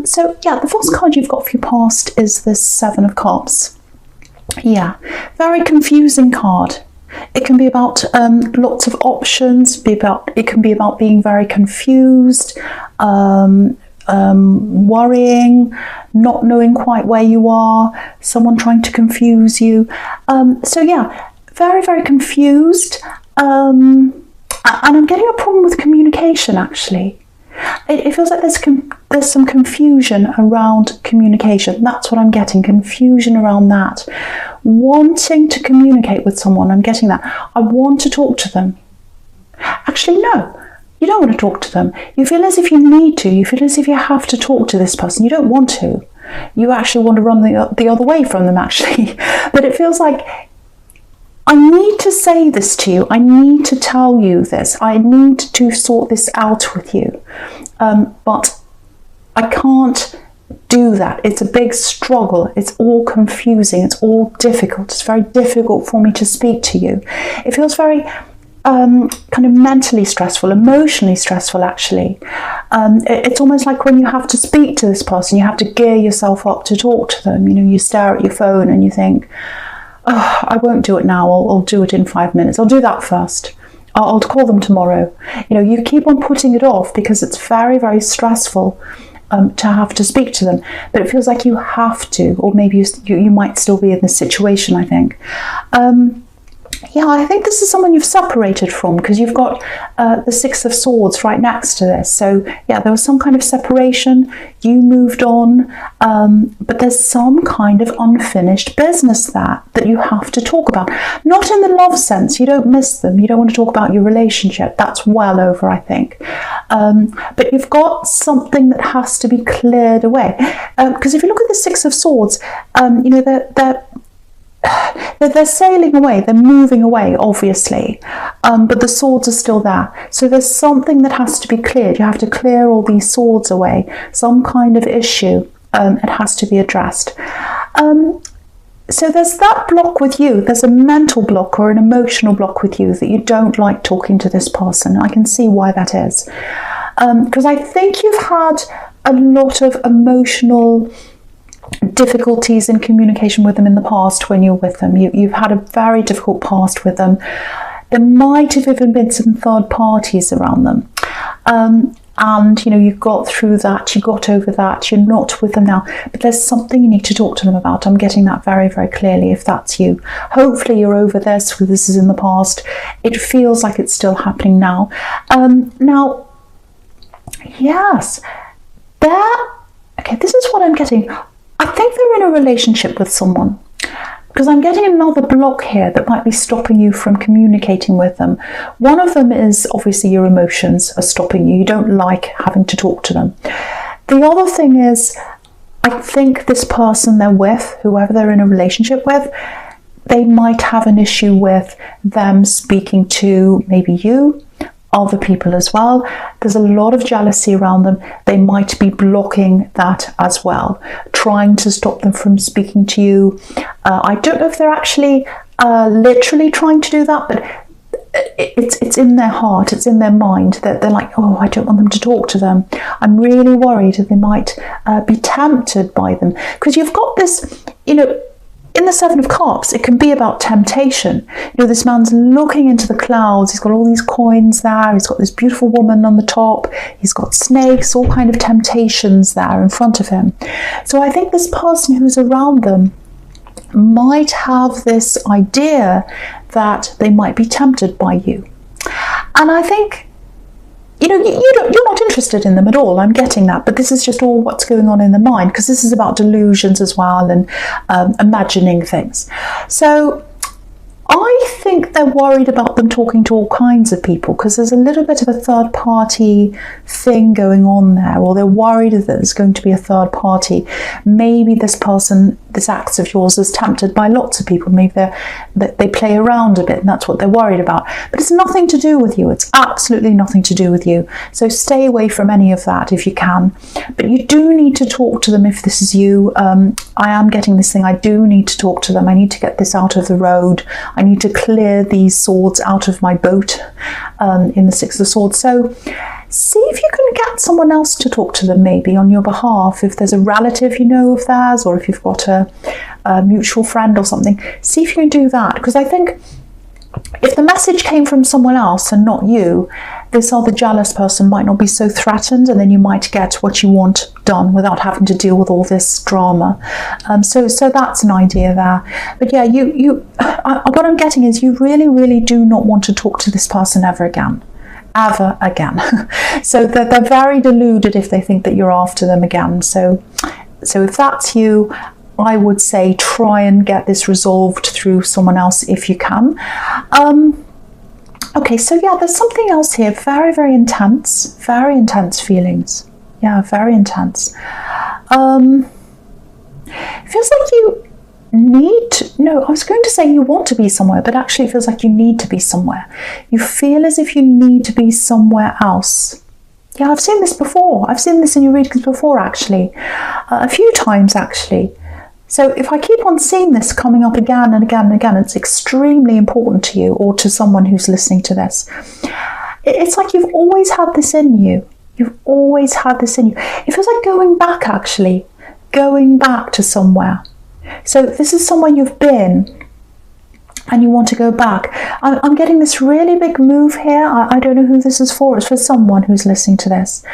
So yeah, the first card you've got for your past is the Seven of Cups. Yeah, very confusing card. It can be about lots of options. It can be about being very confused, worrying, not knowing quite where you are, someone trying to confuse you. So yeah, very, very confused. And I'm getting a problem with communication, actually. It feels like there's some confusion around communication. That's what I'm getting, confusion around that. Wanting to communicate with someone, I'm getting that. I want to talk to them. Actually, no, you don't want to talk to them. You feel as if you need to. You feel as if you have to talk to this person. You don't want to. You actually want to run the other way from them, actually. But it feels like, I need to say this to you. I need to tell you this. I need to sort this out with you. But I can't do that. It's a big struggle. It's all confusing. It's all difficult. It's very difficult for me to speak to you. It feels very kind of mentally stressful, emotionally stressful, actually. It's almost like when you have to speak to this person, you have to gear yourself up to talk to them. You know, you stare at your phone and you think, oh, I won't do it now. I'll do it in 5 minutes. I'll do that first. I'll call them tomorrow. You know, you keep on putting it off because it's very, very stressful to have to speak to them. But it feels like you have to, or maybe you might still be in this situation, I think. Yeah, I think this is someone you've separated from, because you've got the Six of Swords right next to this. So yeah, there was some kind of separation, you moved on, but there's some kind of unfinished business that you have to talk about. Not in the love sense, you don't miss them, you don't want to talk about your relationship, that's well over, I think. But you've got something that has to be cleared away. Because if you look at the Six of Swords, you know, they're sailing away, they're moving away, obviously, but the swords are still there. So there's something that has to be cleared. You have to clear all these swords away, some kind of issue. It has to be addressed. So there's that block with you. There's a mental block or an emotional block with you that you don't like talking to this person. I can see why that is. Because I think you've had a lot of emotional difficulties in communication with them in the past when you're with them. You've had a very difficult past with them. There might have even been some third parties around them. And, you know, you got through that, you got over that, you're not with them now, but there's something you need to talk to them about. I'm getting that very, very clearly if that's you. Hopefully you're over this, so this is in the past. It feels like it's still happening now. Now, yes, okay, this is what I'm getting. I think they're in a relationship with someone, because I'm getting another block here that might be stopping you from communicating with them. One of them is obviously your emotions are stopping you. You don't like having to talk to them. The other thing is, I think this person they're with, whoever they're in a relationship with, they might have an issue with them speaking to maybe you, other people as well. There's a lot of jealousy around them. They might be blocking that as well, trying to stop them from speaking to you. I don't know if they're actually literally trying to do that, but it's in their heart, it's in their mind that they're like, oh, I don't want them to talk to them. I'm really worried that they might be tempted by them. Because you've got this, you know, in the Seven of Cups, it can be about temptation. You know, this man's looking into the clouds. He's got all these coins there. He's got this beautiful woman on the top. He's got snakes, all kind of temptations there in front of him. So I think this person who's around them might have this idea that they might be tempted by you. And I think, you know, you're not interested in them at all. I'm getting that, but this is just all what's going on in the mind, because this is about delusions as well and imagining things. So I think they're worried about them talking to all kinds of people, because there's a little bit of a third party thing going on there, or they're worried that there's going to be a third party. Maybe this person, this ex of yours, is tempted by lots of people. Maybe they play around a bit, and that's what they're worried about. But it's nothing to do with you. It's absolutely nothing to do with you. So stay away from any of that if you can. But you do need to talk to them if this is you. I am getting this thing. I do need to talk to them. I need to get this out of the road. I need to clear these swords out of my boat in the Six of Swords. So see if you can get someone else to talk to them, maybe on your behalf. If there's a relative you know of theirs, or if you've got a mutual friend or something, see if you can do that. Because I think if the message came from someone else and not you, this other jealous person might not be so threatened, and then you might get what you want done without having to deal with all this drama. So that's an idea there. But yeah, what I'm getting is you really, really do not want to talk to this person ever again. Ever again. So they're very deluded if they think that you're after them again. So if that's you, I would say try and get this resolved through someone else if you can. Okay, so yeah, there's something else here. Very, very intense feelings. Yeah, very intense. It feels like you I was going to say you want to be somewhere, but actually it feels like you need to be somewhere. You feel as if you need to be somewhere else. Yeah, I've seen this before. I've seen this in your readings before, actually. A few times, actually. So if I keep on seeing this coming up again and again and again, it's extremely important to you or to someone who's listening to this. It's like you've always had this in you. You've always had this in you. It feels like going back, actually. Going back to somewhere. So this is somewhere you've been and you want to go back. I'm getting this really big move here. I don't know who this is for. It's for someone who's listening to this.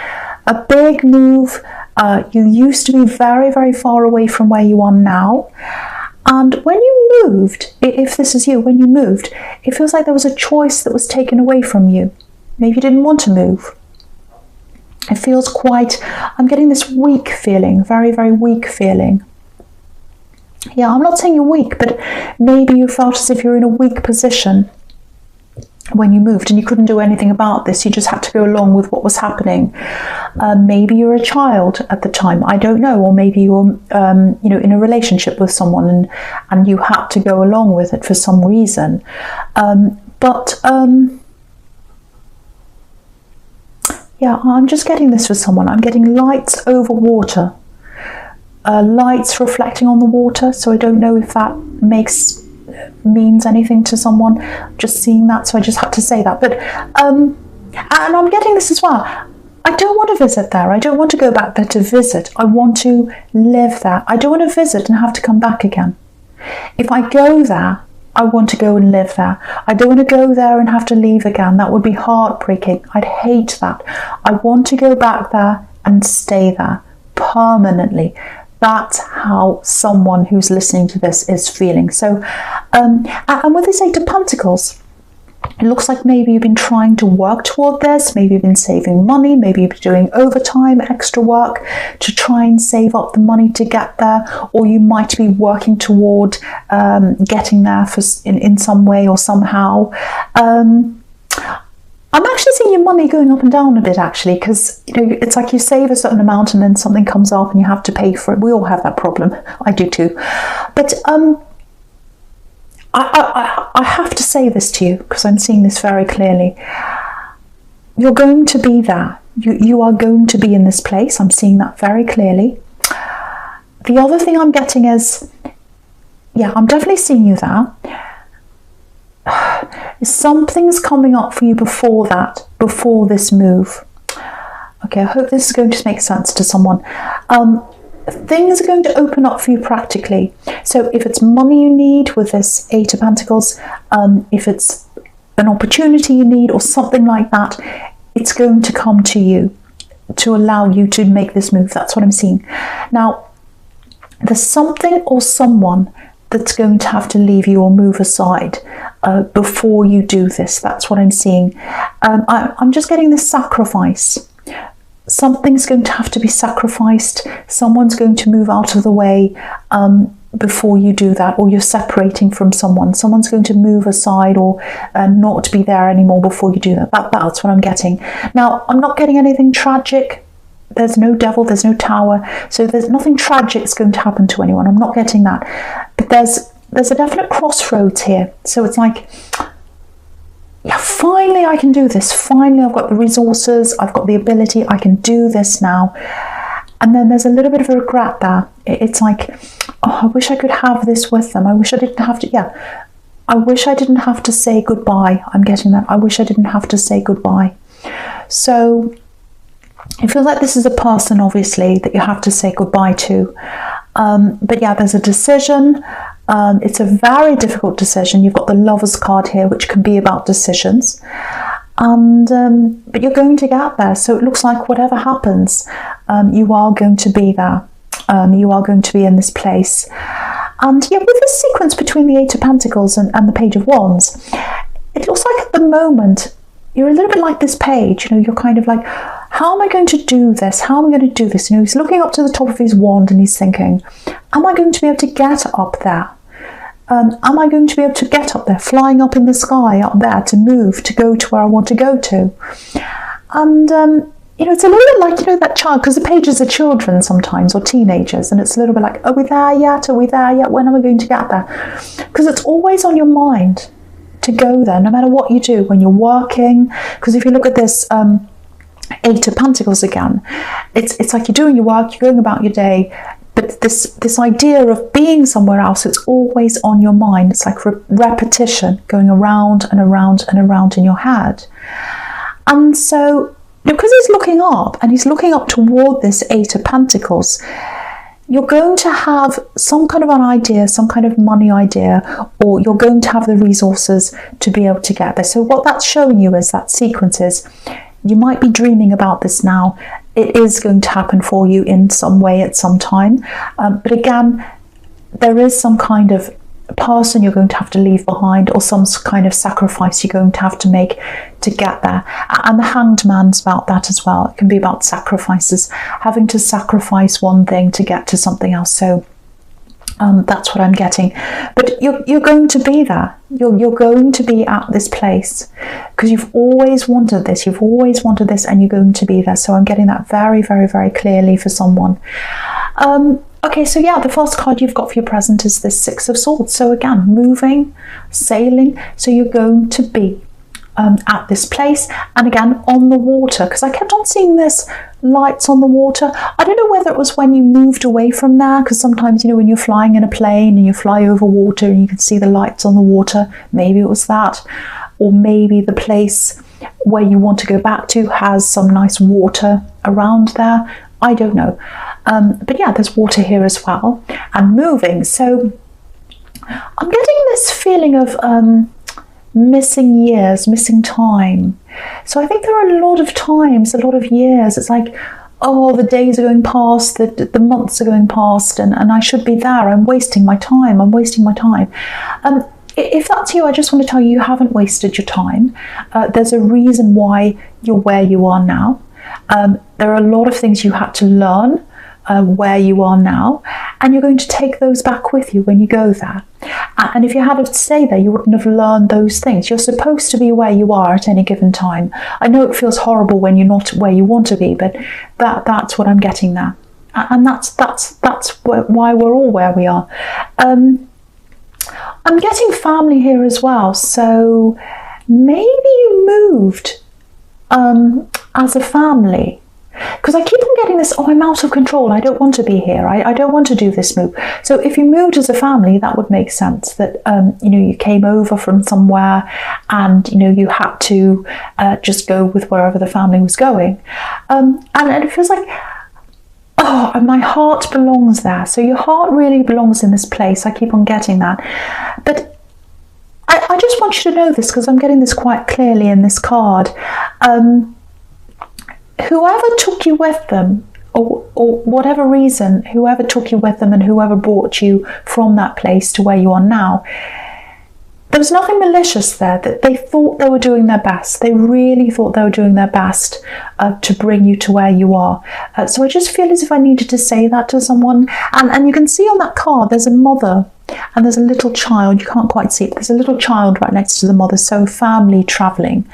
A big move. You used to be very, very far away from where you are now. And when you moved, if this is you, when you moved, it feels like there was a choice that was taken away from you. Maybe you didn't want to move. It feels I'm getting this weak feeling, very, very weak feeling. Yeah, I'm not saying you're weak, but maybe you felt as if you're in a weak position when you moved and you couldn't do anything about this. You just had to go along with what was happening. Maybe you were a child at the time, I don't know, or maybe you were in a relationship with someone and you had to go along with it for some reason. Yeah, I'm just getting this for someone. I'm getting lights over water. Lights reflecting on the water, so I don't know if that means anything to someone. Just seeing that, so I just had to say that. But and I'm getting this as well. I don't want to visit there. I don't want to go back there to visit. I want to live there. I don't want to visit and have to come back again. If I go there, I want to go and live there. I don't want to go there and have to leave again. That would be heartbreaking. I'd hate that. I want to go back there and stay there permanently. That's how someone who's listening to this is feeling. So, and with this Eight of Pentacles, it looks like maybe you've been trying to work toward this. Maybe you've been saving money. Maybe you've been doing overtime, extra work to try and save up the money to get there. Or you might be working toward getting there in some way or somehow. I'm actually seeing your money going up and down a bit, actually, because it's like you save a certain amount and then something comes up and you have to pay for it. We all have that problem. I do too. But I have to say this to you because I'm seeing this very clearly. You're going to be there. You are going to be in this place. I'm seeing that very clearly. The other thing I'm getting is, yeah, I'm definitely seeing you there. Something's coming up for you before this move. Okay, I hope this is going to make sense to someone. Things are going to open up for you practically. So if it's money you need with this Eight of Pentacles, if it's an opportunity you need or something like that, it's going to come to you to allow you to make this move. That's what I'm seeing. Now, there's something or someone that's going to have to leave you or move aside before you do this. That's what I'm seeing. I'm just getting this sacrifice. Something's going to have to be sacrificed. Someone's going to move out of the way before you do that, or you're separating from someone. Someone's going to move aside or not be there anymore before you do that. That's what I'm getting. Now, I'm not getting anything tragic. There's no devil, there's no tower. So there's nothing tragic that's going to happen to anyone. I'm not getting that. But there's a definite crossroads here. So it's like, yeah, finally I can do this. Finally I've got the resources, I've got the ability, I can do this now. And then there's a little bit of a regret there. It's like, oh, I wish I could have this with them. I wish I didn't have to, I wish I didn't have to say goodbye. I'm getting that. I wish I didn't have to say goodbye. So It feels like this is a person, obviously, that you have to say goodbye to. But yeah, there's a decision. It's a very difficult decision. You've got the Lovers card here, which can be about decisions. And but you're going to get there. So it looks like whatever happens, you are going to be there. You are going to be in this place. And yeah, with this sequence between the Eight of Pentacles and the Page of Wands, it looks like at the moment, you're a little bit like this page, you know, you're kind of like, how am I going to do this? How am I going to do this? You know, he's looking up to the top of his wand and he's thinking, am I going to be able to get up there? Am I going to be able to get up there, flying up in the sky up there to move, to go to where I want to go to? And, you know, it's a little bit like, you know, that child, because the pages are children sometimes, or teenagers, and it's a little bit like, are we there yet? Are we there yet? When are we going to get there? Because it's always on your mind to go there, no matter what you do, when you're working. Because if you look at this Eight of Pentacles again, it's like you're doing your work, you're going about your day, but this idea of being somewhere else, it's always on your mind. It's like repetition, going around and around and around in your head. And so, because he's looking up, and he's looking up toward this Eight of Pentacles, you're going to have some kind of an idea, some kind of money idea, or you're going to have the resources to be able to get there. So what that's showing you is that sequence is, you might be dreaming about this now. It is going to happen for you in some way at some time. But again, there is some kind of person you're going to have to leave behind, or some kind of sacrifice you're going to have to make to get there. And the Hanged Man's about that as well. It can be about sacrifices, having to sacrifice one thing to get to something else. So that's what I'm getting. But you're going to be there. You're going to be at this place because you've always wanted this. You've always wanted this, and you're going to be there. So I'm getting that very, very, very clearly for someone. Okay, so yeah, the first card you've got for your present is this Six of Swords. So again, moving, sailing. So you're going to be at this place, and again on the water, because I kept on seeing this lights on the water. I don't know whether it was when you moved away from there, because sometimes, you know, when you're flying in a plane and you fly over water and you can see the lights on the water, maybe it was that, or maybe the place where you want to go back to has some nice water around there. I don't know. But yeah, there's water here as well, and moving. So I'm getting this feeling of missing years, missing time. So I think there are a lot of times, a lot of years, it's like, oh, the days are going past, the months are going past, and I should be there. I'm wasting my time. I'm wasting my time. If that's you, I just want to tell you, you haven't wasted your time. There's a reason why you're where you are now. There are a lot of things you had to learn where you are now, and you're going to take those back with you when you go there. And if you had to stay there, you wouldn't have learned those things. You're supposed to be where you are at any given time. I know it feels horrible when you're not where you want to be, but that's what I'm getting there. And that's why we're all where we are. I'm getting family here as well. So maybe you moved as a family. Because I keep on getting this, oh, I'm out of control, I don't want to be here, I don't want to do this move. So if you moved as a family, that would make sense, that you know, you came over from somewhere and, you know, you had to just go with wherever the family was going. And it feels like, oh, and my heart belongs there. So your heart really belongs in this place. I keep on getting that. But I just want you to know this, because I'm getting this quite clearly in this card. Whoever took you with them, or whatever reason, whoever took you with them and whoever brought you from that place to where you are now, there was nothing malicious there. That they thought they were doing their best. They really thought they were doing their best to bring you to where you are. So I just feel as if I needed to say that to someone. And you can see on that card, there's a mother and there's a little child. You can't quite see it, but there's a little child right next to the mother. So family traveling.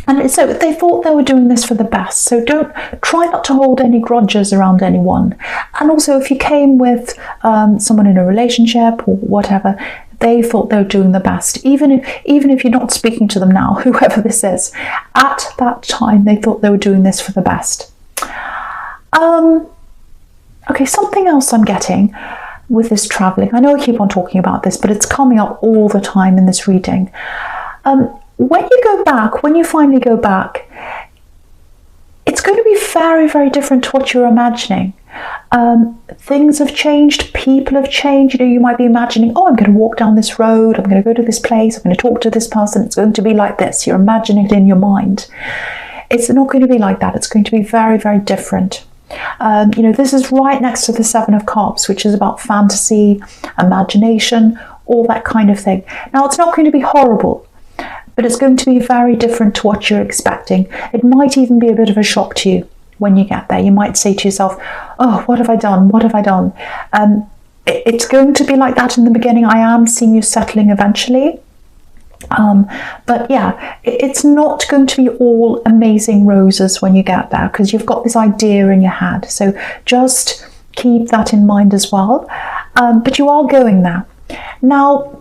And so they thought they were doing this for the best. So try not to hold any grudges around anyone. And also, if you came with someone in a relationship or whatever, they thought they were doing the best. Even if you're not speaking to them now, whoever this is, at that time they thought they were doing this for the best. Okay, something else I'm getting with this traveling. I know I keep on talking about this, but it's coming up all the time in this reading. When you go back, when you finally go back, very, very different to what you're imagining. Things have changed, people have changed. You know, you might be imagining, oh, I'm going to walk down this road, I'm going to go to this place, I'm going to talk to this person, it's going to be like this. You're imagining it in your mind. It's not going to be like that. It's going to be very, very different. You know, this is right next to the Seven of Cups, which is about fantasy, imagination, all that kind of thing. Now, it's not going to be horrible, but it's going to be very different to what you're expecting. It might even be a bit of a shock to you when you get there. You might say to yourself, oh, what have I done? What have I done? It's going to be like that in the beginning. I am seeing you settling eventually. But yeah, it's not going to be all amazing roses when you get there, because you've got this idea in your head. So just keep that in mind as well. But you are going there. Now,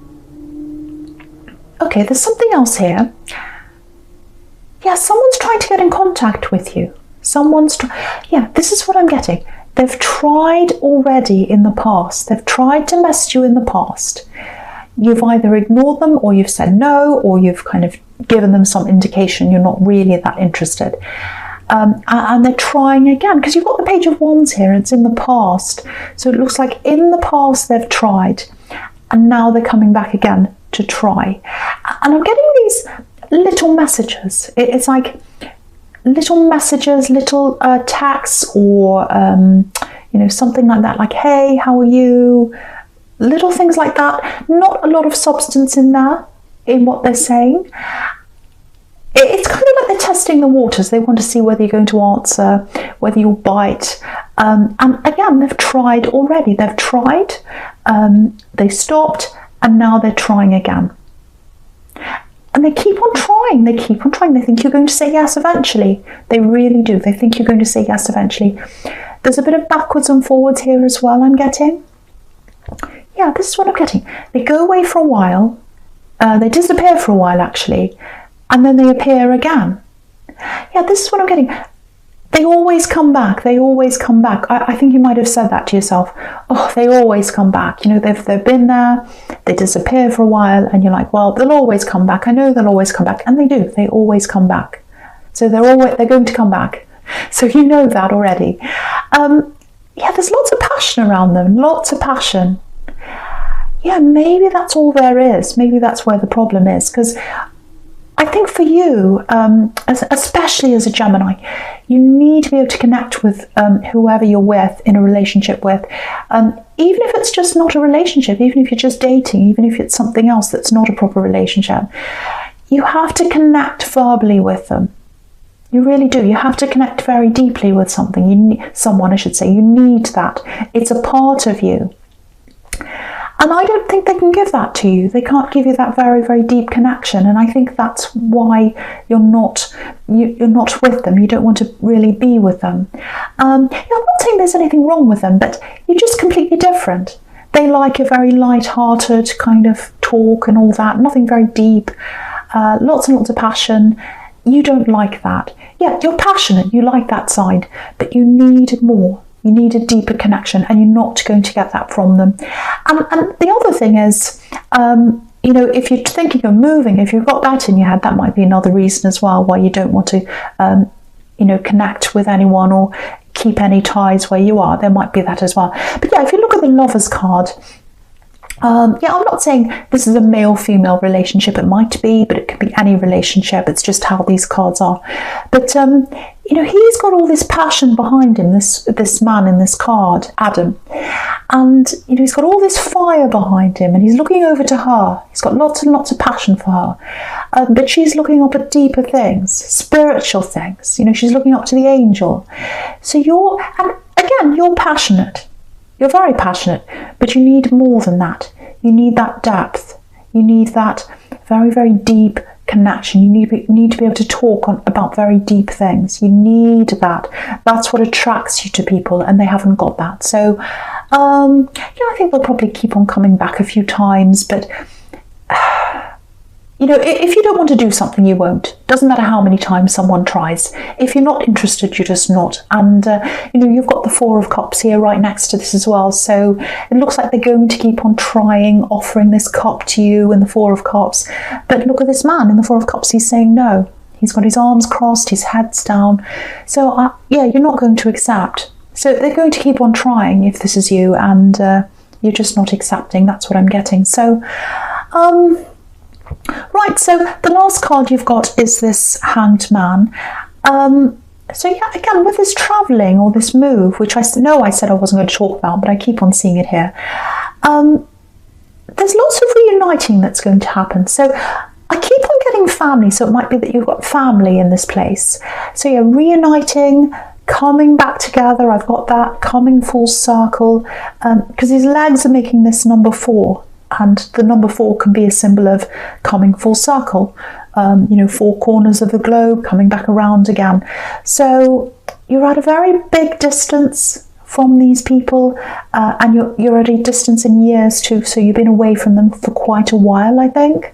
okay, there's something else here. Yeah, someone's trying to get in contact with you. Yeah, this is what I'm getting. They've tried already in the past. They've tried to mess you in the past. You've either ignored them, or you've said no, or you've kind of given them some indication you're not really that interested. And they're trying again, because you've got the Page of Wands here, and it's in the past. So it looks like in the past they've tried, and now they're coming back again to try. And I'm getting these little messages. It's like little messages, little texts, or you know, something like that, like, hey, how are you? Little things like that. Not a lot of substance in there, in what they're saying. It's kind of like they're testing the waters. They want to see whether you're going to answer, whether you'll bite. And again, they've tried already. They've tried, they stopped, and now they're trying again. And they keep on trying, they keep on trying. They think you're going to say yes eventually. They really do. They think you're going to say yes eventually. There's a bit of backwards and forwards here as well, I'm getting. Yeah, this is what I'm getting. They go away for a while. They disappear for a while, actually. And then they appear again. Yeah, this is what I'm getting. They always come back. They always come back. I think you might have said that to yourself. Oh, they always come back. You know, they've been there, they disappear for a while, and you're like, well, they'll always come back. I know they'll always come back. And they do. They always come back. So they're going to come back. So you know that already. Yeah, there's lots of passion around them. Lots of passion. Yeah, maybe that's all there is. Maybe that's where the problem is. Because I think for you, especially as a Gemini, you need to be able to connect with whoever you're with, in a relationship with, even if it's just not a relationship, even if you're just dating, even if it's something else that's not a proper relationship. You have to connect verbally with them. You really do. You have to connect very deeply with someone, I should say. You need that. It's a part of you. And I don't think they can give that to you. They can't give you that very, very deep connection. And I think that's why you're not with them. You don't want to really be with them. I'm not saying there's anything wrong with them, but you're just completely different. They like a very light-hearted kind of talk and all that. Nothing very deep. Lots and lots of passion. You don't like that. Yeah, you're passionate. You like that side, but you need more. You need a deeper connection, and you're not going to get that from them. And the other thing is, you know, if you're thinking of moving, if you've got that in your head, that might be another reason as well why you don't want to, you know, connect with anyone or keep any ties where you are. There might be that as well. But yeah, if you look at the Lovers card, yeah, I'm not saying this is a male-female relationship. It might be, but it could be any relationship. It's just how these cards are. But you know, he's got all this passion behind him, this man in this card, Adam. And, you know, he's got all this fire behind him, and he's looking over to her. He's got lots and lots of passion for her. But she's looking up at deeper things, spiritual things. You know, she's looking up to the angel. So and again, you're passionate. You're very passionate, but you need more than that. You need that depth. You need that very, very deep connection. You need to be able to talk about very deep things. You need that. That's what attracts you to people, and they haven't got that. So, yeah, I think they'll probably keep on coming back a few times, but you know, if you don't want to do something, you won't. Doesn't matter how many times someone tries. If you're not interested, you're just not. And, you know, you've got the Four of Cups here right next to this as well. So it looks like they're going to keep on trying, offering this cup to you in the Four of Cups. But look at this man in the Four of Cups. He's saying no. He's got his arms crossed, his head's down. So, yeah, you're not going to accept. So they're going to keep on trying if this is you, and you're just not accepting. That's what I'm getting. So, right, so the last card you've got is this Hanged Man. So yeah, again, with this travelling or this move, which I know I said I wasn't going to talk about, but I keep on seeing it here. There's lots of reuniting that's going to happen. So I keep on getting family, so it might be that you've got family in this place. So yeah, reuniting, coming back together, I've got that, coming full circle, because his legs are making this number 4, and the number 4 can be a symbol of coming full circle, 4 corners of the globe, coming back around again. So you're at a very big distance from these people, and you're at a distance in years too, so you've been away from them for quite a while, I think.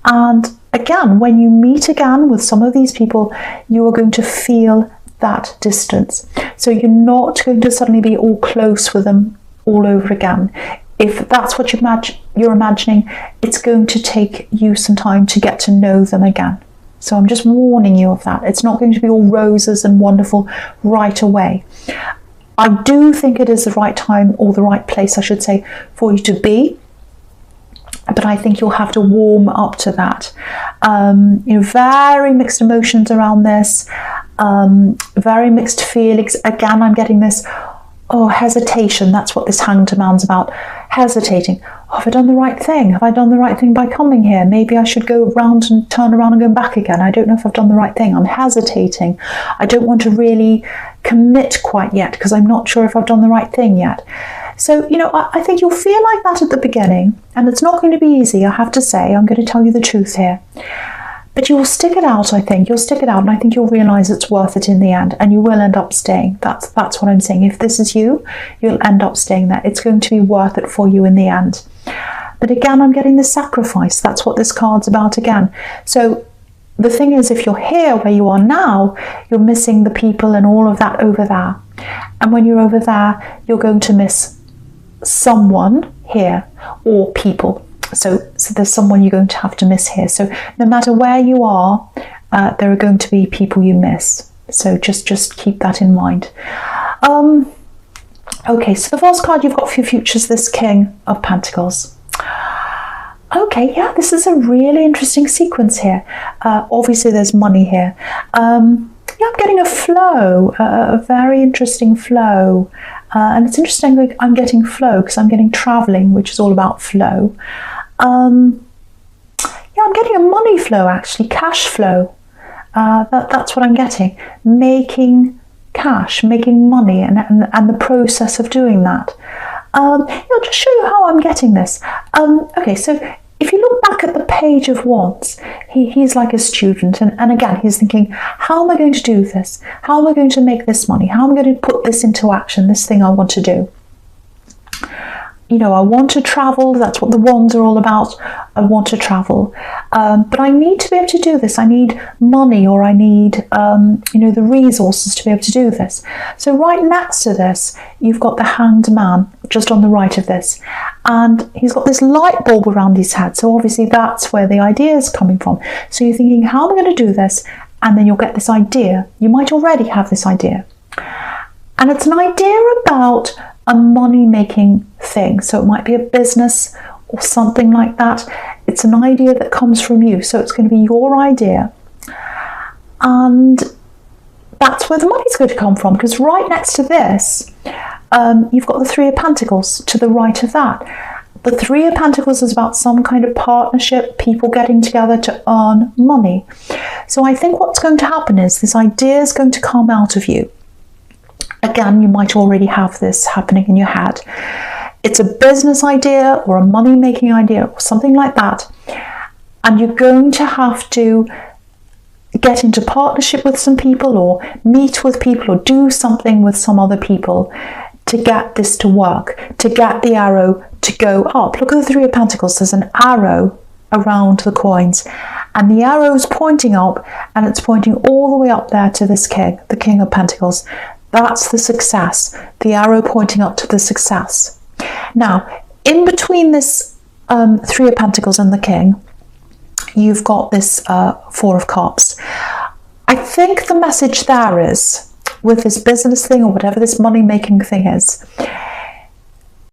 And again, when you meet again with some of these people, you are going to feel that distance. So you're not going to suddenly be all close with them all over again. If that's what you're imagining, it's going to take you some time to get to know them again. So I'm just warning you of that. It's not going to be all roses and wonderful right away. I do think it is the right time, or the right place, I should say, for you to be. But I think you'll have to warm up to that. Very mixed emotions around this. Very mixed feelings. Again, I'm getting this, hesitation. That's what this Hanged Man's about. Hesitating. Have I done the right thing? Have I done the right thing by coming here? Maybe I should go around and turn around and go back again. I don't know if I've done the right thing. I'm hesitating. I don't want to really commit quite yet because I'm not sure if I've done the right thing yet. So, I think you'll feel like that at the beginning, and it's not going to be easy, I have to say. I'm going to tell you the truth here. But you will stick it out, I think. You'll stick it out, and I think you'll realise it's worth it in the end, and you will end up staying. That's what I'm saying. If this is you, you'll end up staying there. It's going to be worth it for you in the end. But again, I'm getting the sacrifice. That's what this card's about again. So the thing is, if you're here where you are now, you're missing the people and all of that over there. And when you're over there, you're going to miss someone here, or people. So there's someone you're going to have to miss here. So no matter where you are, there are going to be people you miss. So just keep that in mind. Okay, so the first card you've got for your future is this King of Pentacles. Okay, yeah, this is a really interesting sequence here. Obviously, there's money here. Yeah, I'm getting a flow, a very interesting flow. And it's interesting, I'm getting flow because I'm getting traveling, which is all about flow. Yeah, I'm getting a money flow, actually, cash flow. That's what I'm getting. Making cash, making money, and the process of doing that. I'll just show you how I'm getting this. Okay, so if you look back at the Page of Wands, he's like a student, and again, he's thinking, how am I going to do this? How am I going to make this money? How am I going to put this into action, this thing I want to do? I want to travel. That's what the wands are all about. I want to travel. But I need to be able to do this. I need money, or I need, the resources to be able to do this. So right next to this, you've got the Hanged Man just on the right of this. And he's got this light bulb around his head. So obviously that's where the idea is coming from. So you're thinking, how am I going to do this? And then you'll get this idea. You might already have this idea. And it's an idea about a money-making thing. So it might be a business or something like that. It's an idea that comes from you. So it's going to be your idea. And that's where the money's going to come from. Because right next to this, you've got the Three of Pentacles to the right of that. The Three of Pentacles is about some kind of partnership, people getting together to earn money. So I think what's going to happen is this idea is going to come out of you. Again, you might already have this happening in your head. It's a business idea or a money-making idea or something like that. And you're going to have to get into partnership with some people, or meet with people, or do something with some other people to get this to work, to get the arrow to go up. Look at the Three of Pentacles. There's an arrow around the coins, and the arrow is pointing up, and it's pointing all the way up there to this king, the King of Pentacles. That's the success, the arrow pointing up to the success. Now, in between this Three of Pentacles and the King, you've got this Four of Cups. I think the message there is, with this business thing or whatever this money-making thing is,